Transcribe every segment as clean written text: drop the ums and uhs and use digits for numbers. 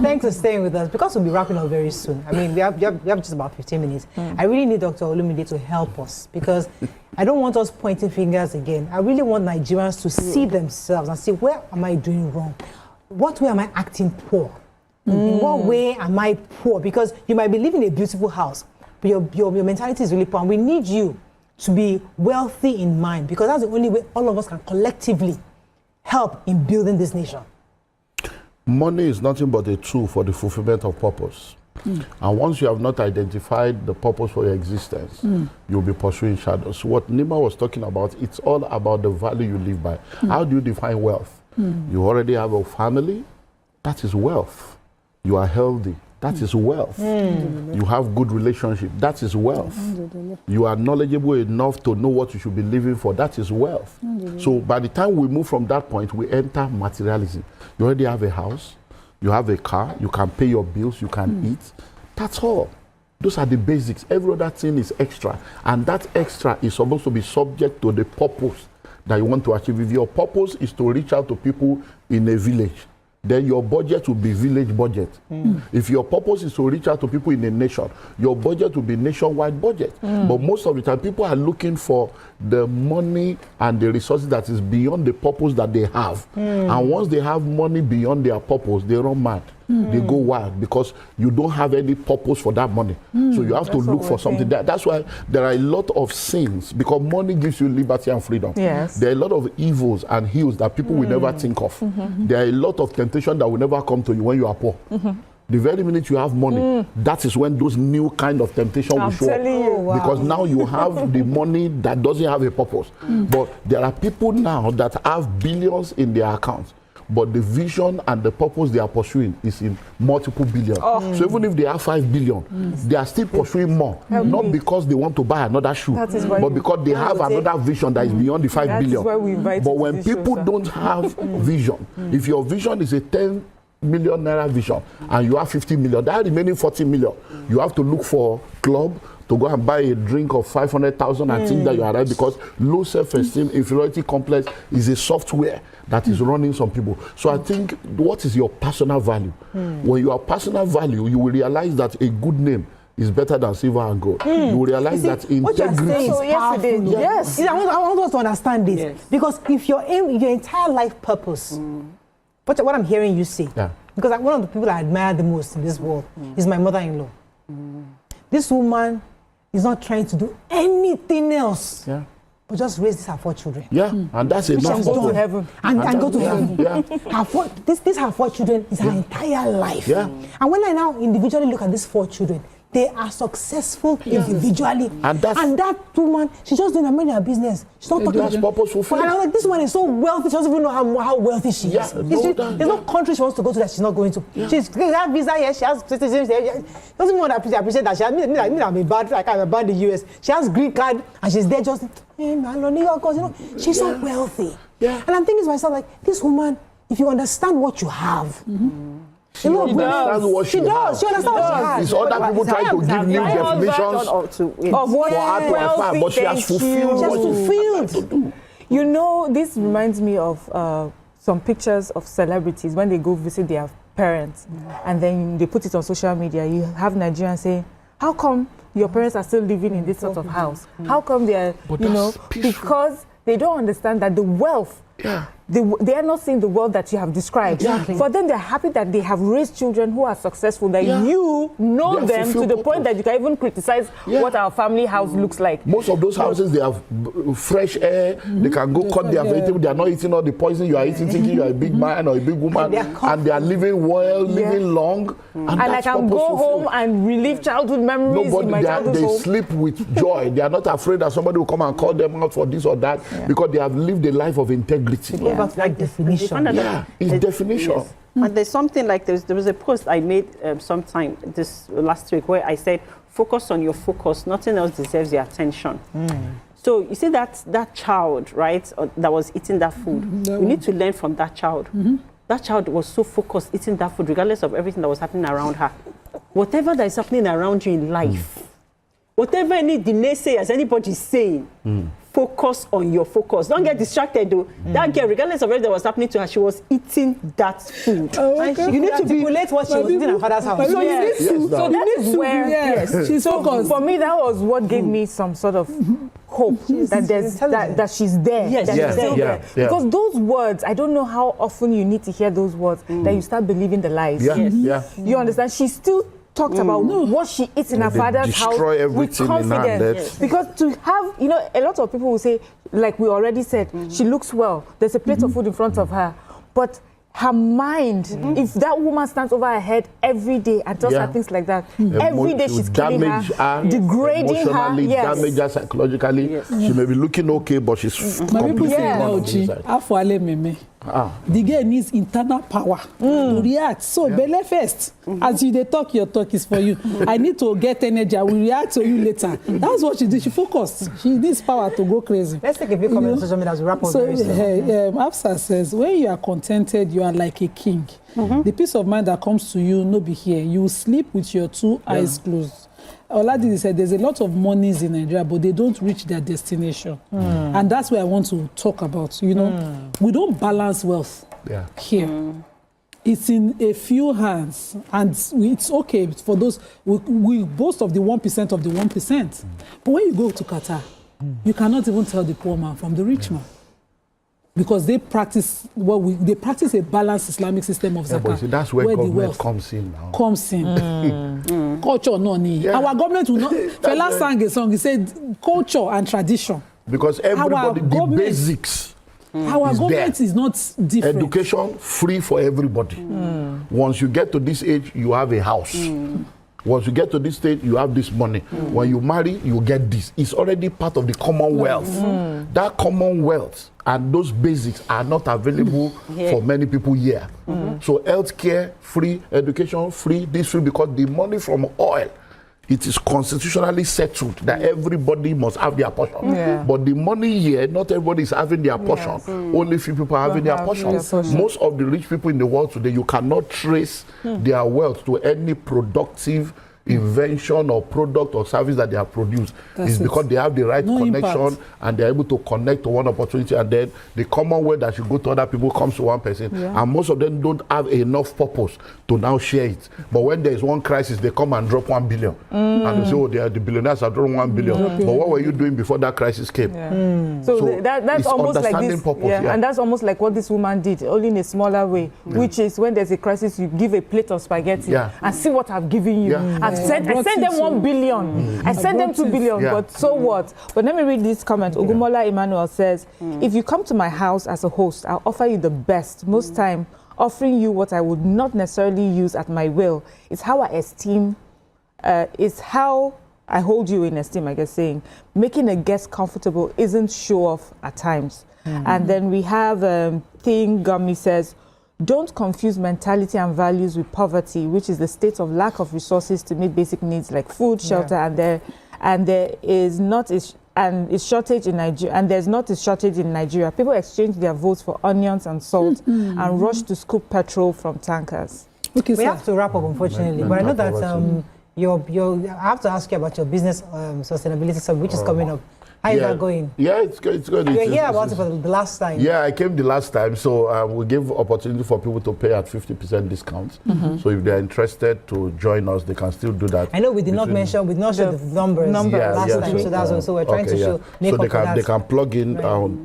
Thanks for staying with us, because we'll be wrapping up very soon. I mean, we have just about 15 minutes. I really need Dr. Olumide to help us, because I don't want us pointing fingers again. I really want Nigerians to see themselves and say, where am I doing wrong? What way am I acting poor? In what way am I poor? Because you might be living in a beautiful house, but your mentality is really poor. And we need you to be wealthy in mind, because that's the only way all of us can collectively help in building this nation. Money is nothing but a tool for the fulfillment of purpose. And once you have not identified the purpose for your existence, you'll be pursuing shadows. What Nima was talking about, it's all about the value you live by. How do you define wealth? You already have a family, that is wealth. You are healthy, that is wealth. You have good relationship, that is wealth. You are knowledgeable enough to know what you should be living for, that is wealth. So by the time we move from that point, we enter materialism. You already have a house, you have a car, you can pay your bills, you can eat. That's all. Those are the basics. Every other thing is extra. And that extra is supposed to be subject to the purpose that you want to achieve. If your purpose is to reach out to people in a village, then your budget will be village budget. If your purpose is to reach out to people in a nation, your budget will be nationwide budget. But most of the time, people are looking for the money and the resources that is beyond the purpose that they have. And once they have money beyond their purpose, they run mad. They go wild, because you don't have any purpose for that money. So you have to look for something. That's why there are a lot of sins, because money gives you liberty and freedom. Yes. There are a lot of evils and ills that people will never think of. There are a lot of temptation that will never come to you when you are poor. The very minute you have money, that is when those new kind of temptation will show up. Because now you have the money that doesn't have a purpose. But there are people now that have billions in their accounts, but the vision and the purpose they are pursuing is in multiple billions. So even if they have 5 billion, they are still pursuing more. Not because they want to buy another shoe, but because they have another vision that is beyond the 5 billion. But when people don't have vision, if your vision is a 10 million naira vision and you have 50 million, that remaining 40 million, you have to look for club to go and buy a drink of 500,000 and think that you are right, because low self-esteem, inferiority complex is a software that is running some people. So I think, what is your personal value? When you have personal value, you will realize that a good name is better than silver and gold. You will realize that integrity is powerful. Yes. I want us to understand this. Because if your aim, your entire life purpose, what I'm hearing you say, because one of the people I admire the most in this world is my mother-in-law. This woman is not trying to do anything else, but just raise her 4 children. And that's enough. Go to heaven. And go to heaven. This her 4 children is her entire life. And when I now individually look at these 4 children, they are successful individually. And that woman, she's just doing her business. She's not talking about purposeful. And I'm like, this woman is so wealthy, she doesn't even know how wealthy she is. There's no country she wants to go to that she's not going to. She's got visa here, she has citizenship here. She doesn't want to appreciate that. She has I'm bad the US. She has green card and she's there just, hey man, New York, you know, she's so wealthy. And I'm thinking to myself, like, this woman, if you understand what you have, she understands what she has. She understands what she has. It's other people trying to give new definitions of what for her to aspire, but she has fulfilled what she do. You know, this reminds me of some pictures of celebrities when they go visit their parents, and then they put it on social media. You have Nigerians saying, how come your parents are still living in this sort of house? How come they are, because they don't understand that the wealth, they are not seeing the world that you have described. For them, they're happy that they have raised children who are successful, that you know them to the point that you can even criticize what our family house looks like. Most of those houses, they have fresh air, they can go cut their vegetables, they are not eating all the poison you are eating, thinking you are a big man or a big woman, and they are living well, living long. And I can go home and relive childhood memories in my childhood home. They sleep with joy. They are not afraid that somebody will come and call them out for this or that, because they have lived a life of integrity. That definition. It's definition. Yes. And there's something like there was a post I made sometime this last week where I said, focus on your focus. Nothing else deserves your attention. So you see that child, right, that was eating that food. We need to learn from that child. That child was so focused eating that food, regardless of everything that was happening around her. Whatever that is happening around you in life, whatever the naysayers, anybody is saying, focus on your focus. Don't get distracted though. That girl, regardless of everything that was happening to her, she was eating that food. And you need to articulate what she was eating in her father's house. So Yes. you need to, so that is where, yes, she's focused. for me, that was what gave me some sort of hope that there's that she's there. Yes, that yeah, she's still yeah, there. yeah. Because those words, I don't know how often you need to hear those words that you start believing the lies. Yeah, Yes. yeah. You understand? She still talked about what she eats in her They father's house destroy with everything in her, confidence. yes. Because to have, you know, a lot of people will say, like we already said, she looks well. There's a plate of food in front of her. But her mind, if that woman stands over her head every day and tells Yeah. her things like that, every day she's killing her, degrading her. emotionally, Yes. damage her psychologically. Yes. She may be looking okay, but she's My people completely say, gone on the Nauchi, inside. Afuale Meme. Ah. The girl needs internal power to react. So, belle first. As you dey talk, your talk is for you. I need to get energy. I will react to you later. That's what she did. She focused. She needs power to go crazy. Let's take a few comments on social media as we wrap up So, very soon. Afsa says, when you are contented, you are like a king. The peace of mind that comes to you, no be here. You sleep with your two eyes closed. Oladi said there's a lot of monies in Nigeria, but they don't reach their destination. And that's where I want to talk about. You know, we don't balance wealth Yeah. here. It's in a few hands, and it's okay for those. We boast of the 1% of the 1%. But when you go to Qatar, you cannot even tell the poor man from the rich man. Because they practice they practice a balanced Islamic system of Yeah, zakat. but see, that's where the government wealth comes in now. comes in. Culture, no need. Yeah. Our government will not. Fela sang a song. He said, "Culture and tradition." Because everybody, the government- basics, Our is government there. is not different. education free for everybody. Once you get to this age, you have a house. Once you get to this stage, you have this money. When you marry, you get this. It's already part of the commonwealth. That commonwealth and those basics are not available for many people here. So healthcare free, education free, this free, because the money from oil, it is constitutionally settled that everybody must have their portion. Yeah. But the money here, not everybody is having their portion. Only few people are having their portion. Most of the rich people in the world today, you cannot trace their wealth to any productive invention or product or service that they have produced. It's because they have the right connection and they're able to connect to one opportunity, and then the commonwealth that should go to other people comes to one person. And most of them don't have enough purpose to now share it. But when there is one crisis, they come and drop 1 billion. And they say, oh, they are the billionaires are drawing 1 billion. But what were you doing before that crisis came? So that's it's almost like understanding this, purpose, and that's almost like what this woman did, only in a smaller way, which is when there's a crisis, you give a plate of spaghetti and see what I've given you. I sent them 1 billion. I sent them 2 billion, but so what? But let me read this comment. Olumide Emmanuel says, if you come to my house as a host, I'll offer you the best. Most time, offering you what I would not necessarily use at my will. It's how I esteem, it's how I hold you in esteem, I guess, saying making a guest comfortable isn't show off at times. And then we have Thing Gummy says, don't confuse mentality and values with poverty, which is the state of lack of resources to meet basic needs like food, shelter, and there is not a shortage in Nigeria, and there's not a shortage in Nigeria. People exchange their votes for onions and salt and rush to scoop petrol from tankers. Okay, We have to wrap up, unfortunately, but I know that I have to ask you about your business sustainability summit, which is coming up. How is that going? Yeah, it's good. It's good. You were here about it for the last time. Yeah, I came the last time, so we give opportunity for people to pay at 50% discount. So if they're interested to join us, they can still do that. I know we did not mention, we did not show the numbers last time, so that's also we're trying to show. So they can plug in.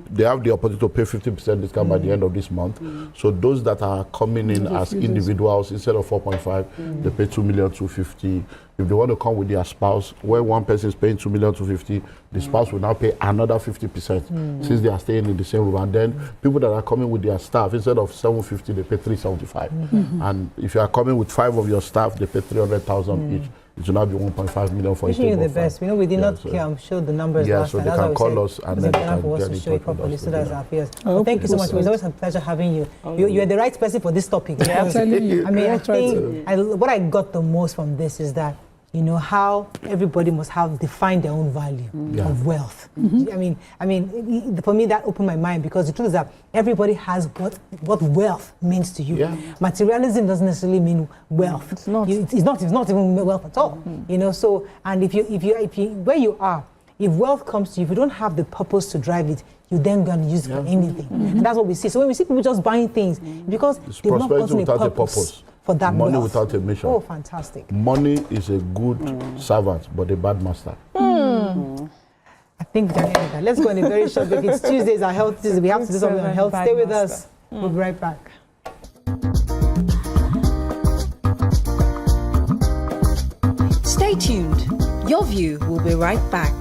They have the opportunity to pay 50% discount by the end of this month. So those that are coming in as individuals, instead of 4.5, they pay 2,250,000. If they want to come with their spouse, where one person is paying 2,250,000, the spouse will now pay another 50% since they are staying in the same room. And then people that are coming with their staff, instead of 750, they pay 375. And if you are coming with 5 of your staff, they pay 300,000 each. It will now be 1.5 million for wishing you the best. We know we did not show the numbers last so time. they That's can why call we us said and it's then important for us get to in show it touch with properly. us So that's our fears. Well, Thank you so much. It was always a pleasure having you. You are the right person for this topic. I'm telling you. I mean, I think what I got the most from this is that, you know, how everybody must have defined their own value of wealth. I mean, for me, that opened my mind, because the truth is that everybody has what wealth means to you. Materialism doesn't necessarily mean wealth. It's not. It's not even wealth at all. You know. So, and if you where you are, if wealth comes to you, if you don't have the purpose to drive it, you then going to use it for anything. And that's what we see. So when we see people just buying things, because It's they've not prosperity gotten without a purpose purpose. for that Money wealth. without a mission. Oh, fantastic. Money is a good servant, but a bad master. I think we can end that. Let's go on a very short break. It's Tuesdays, our health Tuesday. We have to do something on health. Stay with us. We'll be right back. Stay tuned. Your View will be right back.